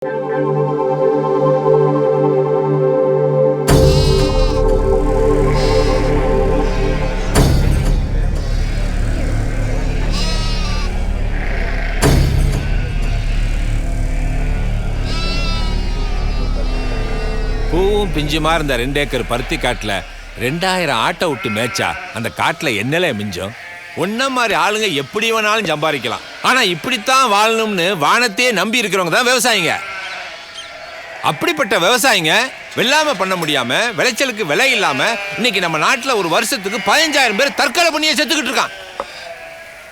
பூவும் பிஞ்சுமா இருந்த 2 ஏக்கர் பருத்தி காட்டுல 2000 ஆட்டை விட்டு மேய்ச்சா அந்த காட்டுல என்னல மிஞ்சம்? ஒன்ன மாதிரி ஆளுங்க எப்படி வேணாலும் சம்பாதிக்கலாம். ஆனா இப்படித்தான் வாழணும்னு வானத்தையே நம்பி இருக்கிறவங்க தான் விவசாயிங்க. அப்படிப்பட்ட விவசாயிங்க வெள்ளாம பண்ண முடியாம விளைச்சலுக்கு விலை இல்லாம இன்னைக்கு நம்ம நாட்டுல ஒரு வருஷத்துக்கு 15,000 பேர் தற்கொலை பண்ணியே செத்துக்கிட்டு இருக்கான்.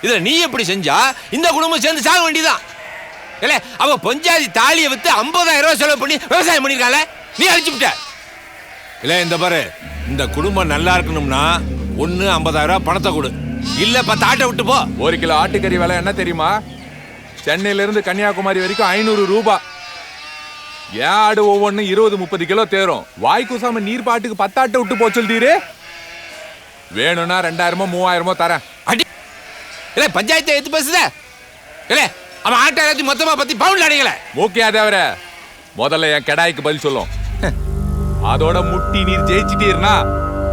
இதுல நீ எப்படி செஞ்சா இந்த குடும்பம் சேர்ந்து சாக வேண்டியதான். இல்ல அவ பொஞ்சாதி தாலியை வித்து 50,000 ரூபாய் செலவு பண்ணி விவசாயம் பண்ணிருக்காள, நீ அழிச்சு விட்ட. இல்ல இந்த பாரு, இந்த குடும்பம் நல்லா இருக்கணும்னா ஒண்ணு 50,000 ரூபாய் பணத்தை கொடு, இல்ல 10 ஆட்டை விட்டு போ. 1 கிலோ ஆட்டுக்கறி விலை என்ன தெரியுமா? சென்னையில இருந்து கன்னியாகுமரி வரைக்கும் 500 ரூபாய். ஏன் ஆடு ஒவ்வொன்னு 20-30 கிலோ தேரும். வாய் கூசாம நீர் பாட்டுக்கு 10 ஆட்டை விட்டு போ சொல்லிட்டீரு. வேணும்னா 2000-3000 தரேன். அடி இல்ல பஞ்சாயத்தை எடுத்து பேசுத. இல்ல அவன் ஆட்டை எல்லாத்தையும் மொத்தமா பத்தி பவுன்ல அடிக்கல. ஓகே அதேவர முதல்ல என் கடாய்க்கு பதில் சொல்லும். அதோட முட்டி நீர் ஜெயிச்சிட்டீர்னா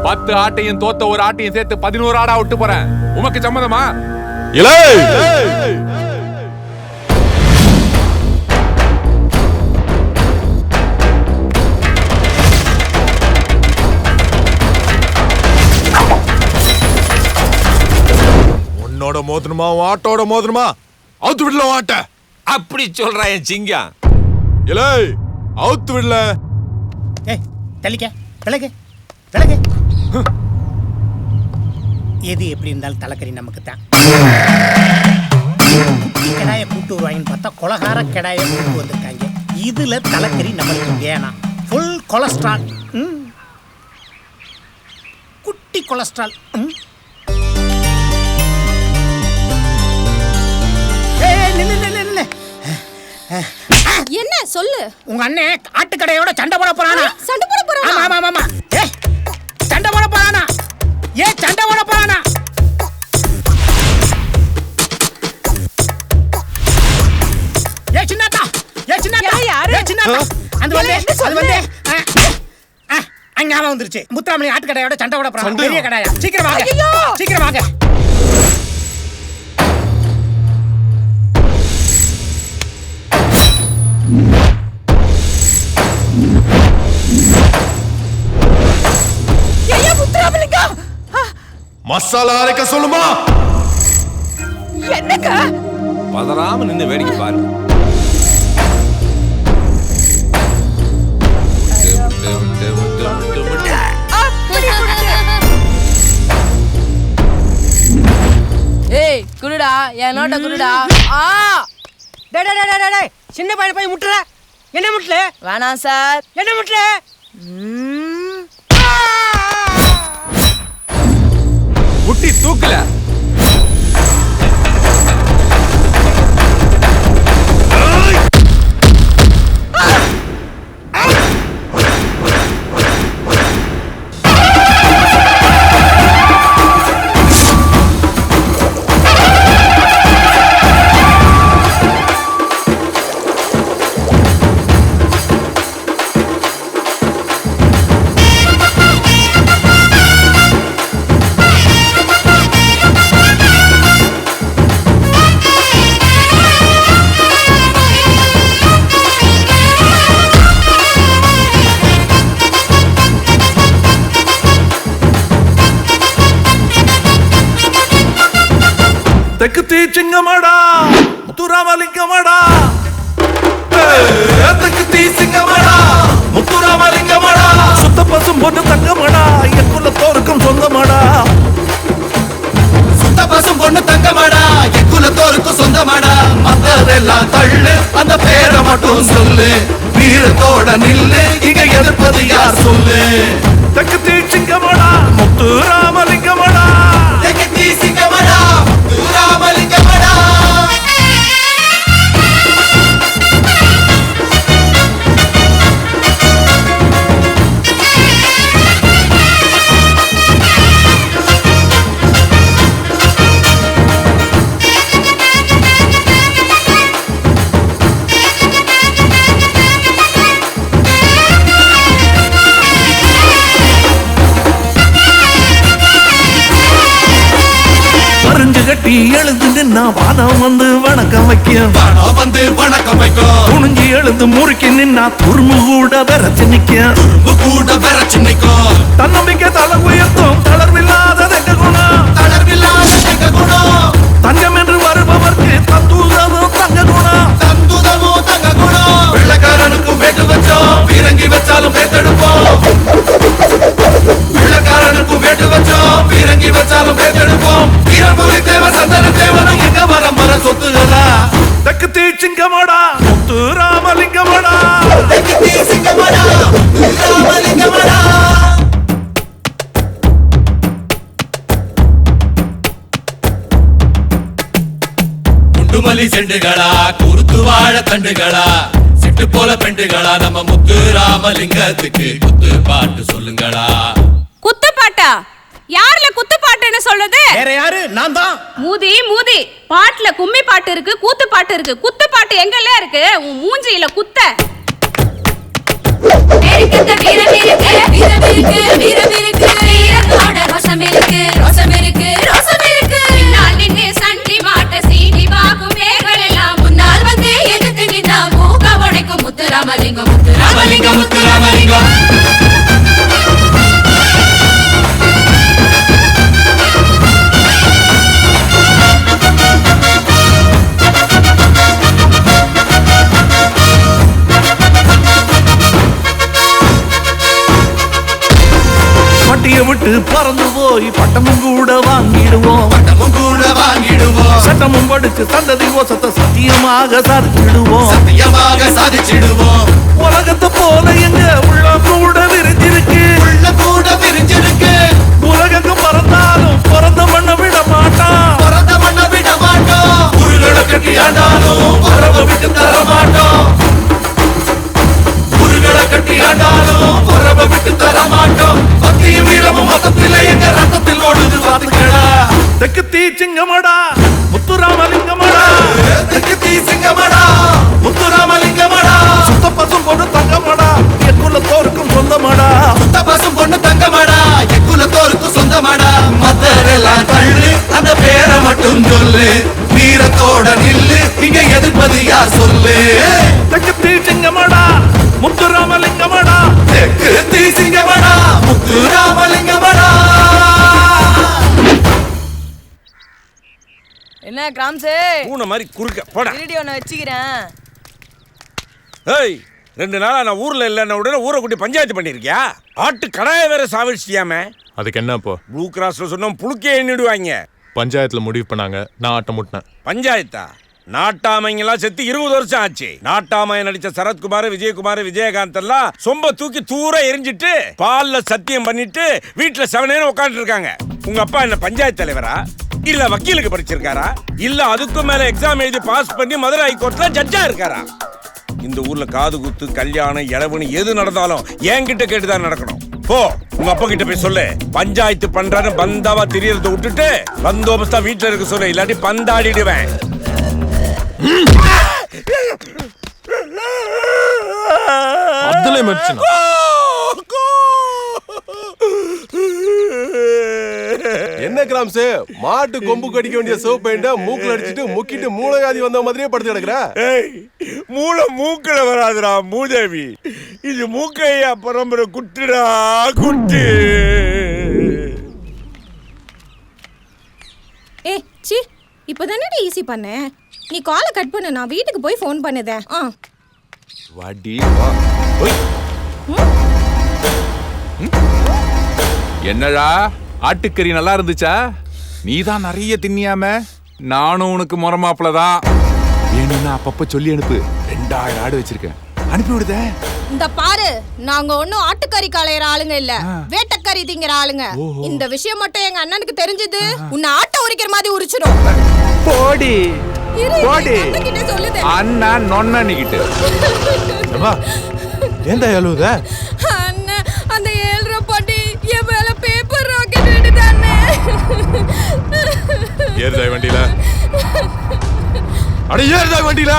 10 ஆட்டையும் தோத்த ஒரு ஆட்டையும் சேர்த்து 11 ஆடா விட்டு போறேன். உமக்கு சம்மதமா? இல்ல உன்னோட மோதணுமா ஆட்டோட மோதணுமா? அவுத்து விடல ஆட்ட. அப்படி சொல்றா என் சிங்கம். இல்ல அவுத்து விடல. ஏய் தள்ளிக்க விலகு விலகு. எது எப்படி இருந்தாலும் தலைக்கறி நமக்கு தான். குட்டி கடாயை கூட்டு வருவாங்கன்னு பார்த்தா கொலகார கடாயை கூட்டு வந்திருக்காங்க. இதுல தலைக்கறி நம்மளுக்கு வேணாம். Full cholesterol. குட்டி கொலஸ்ட்ரால். என்ன சொல்லு? உங்க அண்ணன் ஆட்டுக்கடையோட சண்டை போட போறானா? சண்டை போட போறானா? ஆமா ஆமா ஆமா. ஏய் சண்டை போட போறானா? ஏய் சண்டை போட போறானா? ஏய் சின்னதா, ஏய் சின்னதா, ஏய் சின்னதா. அந்த வந்து அது வந்து அங்க வந்துருச்சு. முத்துராமலி ஆட்டுக்கடையோட சண்டை போட போறானா? பெரிய கடையா? சீக்கிரம் வாங்க, சீக்கிரம் வாங்க. மசாலா அரைக்க சொல்லுமா? என்னங்க? பதறாம நின்னு வேடிக்கை பாரு. ஏய் குடுடா, என் நோட்ட குடுடா. டேய் டேய் டேய் டேய், சின்ன பையன் போய் முட்டுற. என்ன முட்டல? வேணாம் சார். என்ன முட்டல? முட்டி தூக்கல. தெற்கு தீச்சிங்கமாடா முத்துராமலிங்கமாடா. தெற்கு தீச்சிங்கமாடா முத்துராமலிங்கமாடா. சுத்த பசும் பொண்ணு தங்கமாடா, என் குலத்தோருக்கும் சொந்தமாடா. சுத்த பசும் பொண்ணு தங்கமாடா, என் குலத்தோருக்கும் சொந்தமாடா. மத்ததெல்லாம் தள்ளு, அந்த பேரை மட்டும் சொல்லு. வீரத்தோட நில்லு, இங்க எதிர்ப்பது யார் சொல்லு? தெற்கு தீச்சிங்கமாடா முத்துராமலிங்கமாடா. தெற்கு தீச்சிங்கமாடா முத்துராமலிங்கமாடா. எழுந்து நின்னா வானம் வந்து வணக்கம் வைக்கும். வானம் வந்து வணக்கம் வைக்கும். துணிஞ்சு எழுந்து முறுக்கி நின்னா துரும்பு கூட விரைச்சு நிக்கும். துரும்பு கூட விரைச்சு நிக்கும். தன்னம்பிக்கை தலை உயர்த்தும் தளர்வில்லாத தெக்க குணம். தளர்வில்லாத தெக்க குணம். தங்கம் என்று வருபவர்க்கு தந்துதமும் தங்க குணம். தந்துதமும் தங்க குணம். வெள்ளக்காரனுக்கும் வேட்டு வச்சோம், பீரங்கி வச்சாலும் பேத்தெடுப்போம். வெள்ளக்காரனுக்கும் வேட்டு வச்சோம், பீரங்கி வச்சாலும் பேத்தெடுப்போம். வீரபுரி தேவ சந்தன தேவனும் எங்க மரம் மர சொத்துகளா. தெக்கு தீ சிங்கமடா முத்து ராமலிங்கமடா. தெக்கு தீ சிங்கமடா ராமலிங்கமடா. குண்டுமல்லி செண்டுகளா, குருத்து வாழ தண்டுகளா, சிட்டு போல பெண்டுகளா, நம்ம முத்து ராமலிங்கத்துக்கு குத்து பாட்டு சொல்லுங்களா. குத்து பாட்டா? யாருல குத்து பாட்டுன்னு சொல்றது? வேற யாரு? நான் தான். மூதி மூதி, பாட்டுல கும்மி பாட்டு இருக்கு, கூத்து பாட்டு இருக்கு. குத்து பாட்டு எங்கல்ல இருக்கு? உன் மூஞ்சியில குத்த. முத்துராமலிங்கம் முத்துராமலிங்கம் முத்துராமலிங்கம். பட்டியை விட்டு பறந்து போய் பட்டமும் கூட வாங்கிடுவோம். பட்டமும் கூட வாங்கிடுவோம். சட்டமும் படிச்சு சந்ததி ஓசத்தை சத்தியமாக சாதிச்சிடுவோம். சத்தியமாக சாதிச்சிடுவோம். உலகத்தை போல எங்க உள்ள கூட விரிஞ்சிருக்கு. உள்ள கூட விரிஞ்சிருக்கு. உலகங்க பறந்தாலும் பிறந்த மண்ண விட மாட்டான். பிறந்த மண்ண விட மாட்டோம். உருளை கட்டி ஆண்டாலும் உறவை விட்டு தர மாட்டோம். உருளை கட்டி ஆண்டாலும் உறவை விட்டு தர மாட்டோம். பக்தியும் வீரமும் மொத்தத்தில் எங்க ரத்தத்தில் ஓடுது பாத்துக்கடா. தெக்கு தீ சிங்கமடா முத்துராமலிங்கமடா. தெக்கு தீ சிங்கமடா முத்துராமலிங்கமடா. சுத்த பசும் பொண்ணு தங்கமடா எக்குலத்தோருக்கும் சொந்தமடா. சுத்த பசும் பொண்ணு தங்கமடா எக்குலத்தோருக்கும் சொந்தமடா. மத்தரெல்லாம் தள்ளு, அந்த பேரை மட்டும் சொல்லு. வீரத்தோட நில்லு, இங்க எதிர்ப்பது யார் சொல்லு. தெக்கு தீ சிங்கமடா முத்துராமலிங்கமடா. தெக்கு தீ சிங்கமடா முத்துராமலிங்கமடா. என்ன கிராம்ஸு? பூனை மாதிரி குறுக்க போட. வீடியோ நான் வச்சுக்கிறேன். ஏய், 2 நாளா நான் ஊர்ல இல்லைன்ன உடனே ஊரை கூட்டி பஞ்சாயத்து பண்ணிருக்கியா? ஆட்டு கடாய வேற சாவிச்சிட்டியாமே. அதுக்கு என்ன இப்போ? ப்ளூ கிராஸ்ல சொன்னோம் புழுக்கே எண்ணிடுவாங்க. பஞ்சாயத்துல முடிவு பண்ணாங்க, நான் ஆட்டம் முட்டினேன். பஞ்சாயத்தா? நாட்டாமைங்கெல்லாம் செத்து 20 வருஷம் ஆச்சு. நாட்டாமைய நடிச்ச சரத்குமார், விஜயகுமார், விஜயகாந்த் எல்லாம் சொம்ப தூக்கி தூர எரிஞ்சிட்டு பால்ல சத்தியம் பண்ணிட்டு வீட்டுல 7 நேரம் உட்காந்துட்டு இருக்காங்க. உங்க அப்பா என்ன பஞ்சாயத்து தலைவரா? இல்ல வக்கீலுக்கு படிச்சிருக்காரா? இல்ல அதுக்கும் மேல எக்ஸாம் எழுதி பாஸ் பண்ணி மதுரை ஹைகோர்ட்ல ஜட்ஜா இருக்காரா? இந்த ஊர்ல காது குத்து, கல்யாணம், இளவுன்னு எது நடந்தாலும் என்கிட்ட கேட்டுதான் நடக்கணும். போ, உங்க அப்பா கிட்ட போய் சொல்லு. பஞ்சாயத்து பண்றான்னு பந்தாவா தெரியறத விட்டுட்டு பந்தோபஸ்தா வீட்டுல இருக்க சொல்லு, இல்லாட்டி பந்தாடிடுவேன். அதுல மச்சினா என்ன கிராம்ஸ், மாட்டு கொம்பு கடிக்க வேண்டிய சிவப்பு பெயிண்ட மூக்குல அடிச்சிட்டு முக்கிட்டு மூளையாதி வந்த மாதிரியே படுத்து கிடக்குற. மூளை மூக்குல வராதுடா மூதேவி. இது மூக்கையா பரம்பரை குட்டுடா குட்டு. ஏ சி, இப்பதானே ஈஸி பண்ணேன். நீ காலை கட் பண்ணு, நான் வீட்டுக்கு போய் ஃபோன் பண்ணுதேன். வாடி வா. என்னடா ஆட்டுக்கறி நல்லா இருந்துச்சா? நீதான் நிறைய தின்னியாம. நானும் உனக்கு முறமாப்பிள தான். வேணும்னா அப்பப்ப சொல்லி அனுப்பு. 2000 ஆடு வச்சிருக்கேன், அனுப்பி விடுதே. இந்த பாரு, நாங்க ஒண்ணும் ஆட்டுக்கறி காலையற ஆளுங்க இல்ல, வேட்டக்கறி திங்கிற ஆளுங்க. இந்த விஷயம் மட்டும் எங்க அண்ணனுக்கு தெரிஞ்சது, உன்னை ஆட்டை உரிக்கிற மாதிரி உரிச்சிடும். போடி போடி சொல்லுது அண்ணா நொன்னிக்கிட்டு. ஏண்டா எழுத? அண்ணா, அந்த 7 ரூபாய் பாட்டி என் மேல பேப்பர் ராக்கெட் விட்டுட்டானே. ஏறுதா வண்டியில? அட ஏறுதா வண்டியில?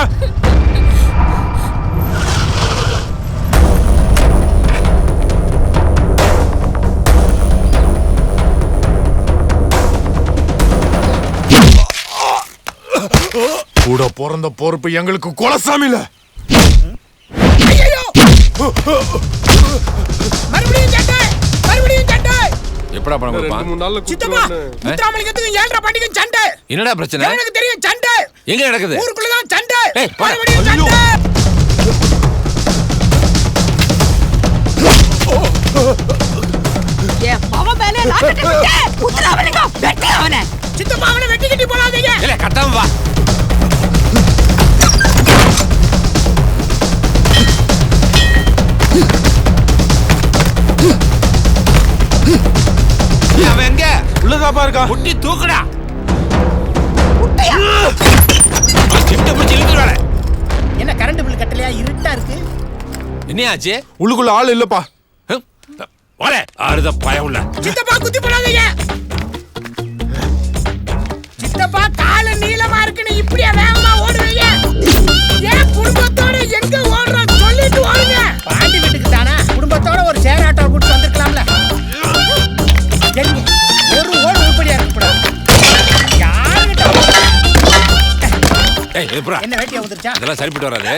கூட பிறந்த பொறுப்பு எங்களுக்கு குலசாமில. ஐயோ மறுபடியும் சண்டை, மறுபடியும் சண்டை. எப்படா பணம் கொடுப்பான்? 2-3 நாள்ல சித்தப்பா முத்துராமலிங்கத்துக்கு 7:30 பண்டிகை சண்டை. என்னடா பிரச்சனை? எனக்கு தெரியும் சண்டை எங்க நடக்குது? ஊருக்குள்ள தான் சண்டை. ஏய், போடா. மறுபடியும் சண்டை. சித்தப்பா அவனை வெட்டி கட்டி போடாதீங்க. இல்ல கட்டாம வா. அவன் எங்க? உள்ளதாப்பா இருக்கா? முட்டி தூக்குடா. கிட்ட பிடிச்சி இழுத்துறானே. என்ன கரண்ட் பில் கட்டலையா? இருட்டா இருக்கு. என்னையாச்சு? உள்ளுக்குள்ள ஆள் இல்லப்பா. வரே ஆறுத பயவுள்ள. சித்தப்பா குத்தி போடாதீங்க. சித்தப்பா கால நீளமா இருக்குன்னு இப்படியே வேகமா ஓடுவீங்க. ஏன் குடும்பத்தோட எங்க ஓடுற சொல்லிட்டு ஓடுங்க. பாண்டி வீட்டுக்கு தானா? குடும்பத்தோட ஒரு ஷேர் ஆட்டோ கூட்டி வந்திருக்கலாம்ல. ஒரு ஓடு உருப்படியா இருக்கக்கூடாது. யாருகிட்ட ஏய் எப்படா? என்ன வேட்டியா வந்துருச்சா? இதெல்லாம் சரிப்பட்டு வராது.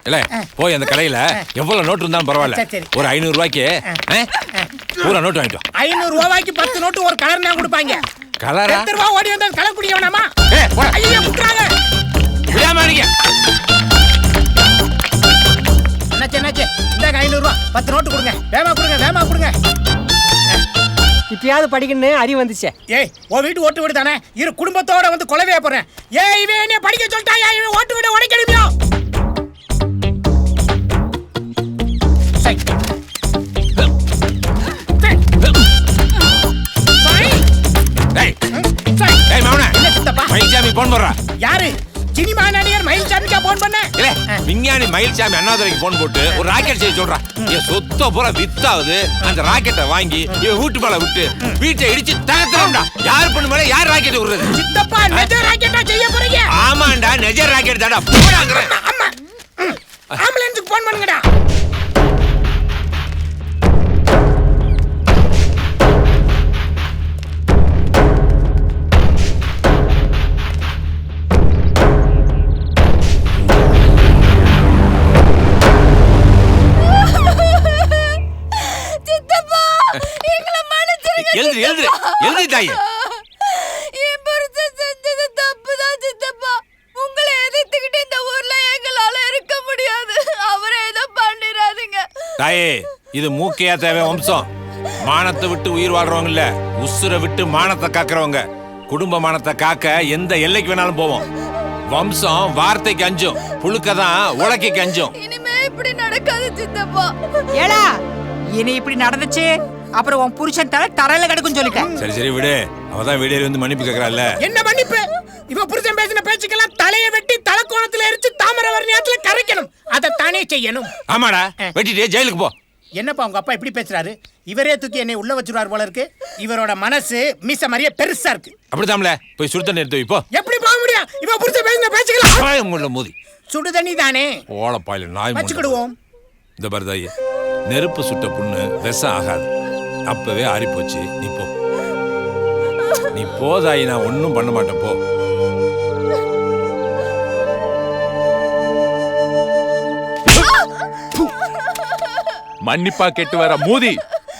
இல்ல போய் அந்த கடையில எவ்வளவு நோட்டு இருந்தாலும் பரவாயில்ல. சரி. ஒரு 500 ரூபாய்க்கு பூரா நோட்டு வாங்கிட்டு வா. 500 ரூபாய்க்கு 10 நோட்டு ஒரு கலர் தான் கொடுப்பாங்க. கலரா? 10 ரூபாய் ஓடி வந்தா கலர் குடியவனாமா? ஏய் போடா. ஐயோ குட்றாங்க. விடாம அடிங்க. என்னாச்சு? இந்தாங்க 500 ரூபாய். 10 நோட்டு கொடுங்க. வேகமா கொடுங்க. இப்பயாவது படிக்கணும்னு அறிவு வந்துச்சே. ஏய் உன் வீட்டு ஓட்டு வீடு தானே? இரு குடும்பத்தோட வந்து கொலைவே போறேன். ஏய் இவன் என்ன படிக்க சொல்லிட்டாயா? இவன் ஓட்டு வீடு உடைக்கணுமியோ? சரி. ஏய் மவனே. என்ன சித்தப்பா? மயில்சாமி போன் போடுறா. யாரு? சினிமா நடிகர் மயில்சாமிக்கா போன் பண்ண? இல்ல விஞ்ஞானி மயில்சாமி அண்ணாதுரைக்கு போன் போட்டு ஒரு ராக்கெட் செய்ய சொல்றா. என் சொத்த பூரா வித்தாவுது. அந்த ராக்கெட்டை வாங்கி இவன் வீட்டு மேல விட்டு வீட்டை இடிச்சு தகர்த்துறோம்டா. யார் பண்ணு மேல யார் ராக்கெட் விடுறது? சித்தப்பா நெஜ ராக்கெட்டா செய்ய போறீங்க? ஆமாண்டா நெஜ ராக்கெட் தாடா. போடாங்கற. அம்மா ஆம்புலன்ஸ்க்கு போன் பண்ணுங்கடா. எழுதி தாயே. என் புருஷன் செஞ்சது தப்புதான் சித்தப்பா. உங்களை எதிர்த்துக்கிட்டு இந்த ஊர்ல எங்களால இருக்க முடியாது. அவரை ஏதோ பண்ணிடாதீங்க தாயே. இது மூக்கையா தேவை வம்சம். மானத்தை விட்டு உயிர் வாழ்றவங்க இல்ல, உசுரை விட்டு மானத்தை காக்குறவங்க. குடும்ப மானத்தை காக்க எந்த எல்லைக்கு வேணாலும் போவோம். வம்சம் வார்த்தைக்கு அஞ்சும், புழுக்கதான் உலக்கைக்கு அஞ்சும். இனிமே இப்படி நடக்காது சித்தப்பா. ஏடா இனி இப்படி நடந்துச்சு அப்புறம் உன் புருஷன் தரையில கிடக்கும் சொல்லிக்க. சரி விடு. அவதான் வீடியோ வந்து மன்னிப்பு கேக்குறாள்ல. என்ன மன்னிப்பு? இவன் புருஷன் பேசின பேச்சுக்கெல்லாம் தலையை வெட்டி தலைக்கோணத்துல எரிச்சு தாமிரவர்ணியத்துல கரைக்கணும். அதை தானே செய்யணும். ஆமாடா, வெட்டிட்டு ஜெயிலுக்கு போ. என்னப்பா உங்க அப்பா இப்படி பேசுறாரு? இவரே தூக்கி என்னை உள்ள வச்சுருவார் போல இருக்கு. இவரோட மனசு மீச மாதிரியே பெருசா இருக்கு. அப்படிதாம்ல. போய் சுடு தண்ணி எடுத்து வைப்போ. எப்படி போக முடியும்? இவன் புருஷன் பேசின பேச்சுக்கலாம் மோதி சுடு தண்ணி தானே. ஓலப்பாயில நாய் வச்சுக்கிடுவோம். இந்த பரதாயி நெருப்பு சுட்ட புண்ணு விஷம் ஆகாது. அப்பவே ஆறி போச்சு. நீ போதாயி. நான் ஒன்னும் பண்ண மாட்டேன் போ. மன்னிப்பா கேட்டு வர மூதி.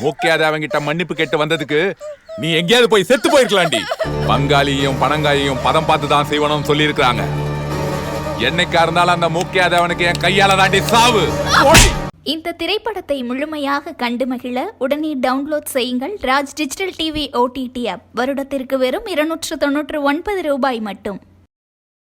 மூக்கையாத அவங்கிட்ட மன்னிப்பு கேட்டு வந்ததுக்கு நீ எங்கேயாவது போய் செத்து போயிருக்கலாண்டி. பங்காளியையும் பணங்காயையும் பதம் பார்த்து தான் செய்வனும் சொல்லி இருக்காங்க. என்னைக்கா இருந்தாலும் அந்த மூக்கையாதவனுக்கு என் கையால தாண்டி சாவு. இந்த திரைப்படத்தை முழுமையாக கண்டு மகிழ உடனே டவுன்லோட் செய்யுங்கள் Raj digital TV OTT app. வருடத்திற்கு வெறும் 299 ரூபாய் மட்டும்.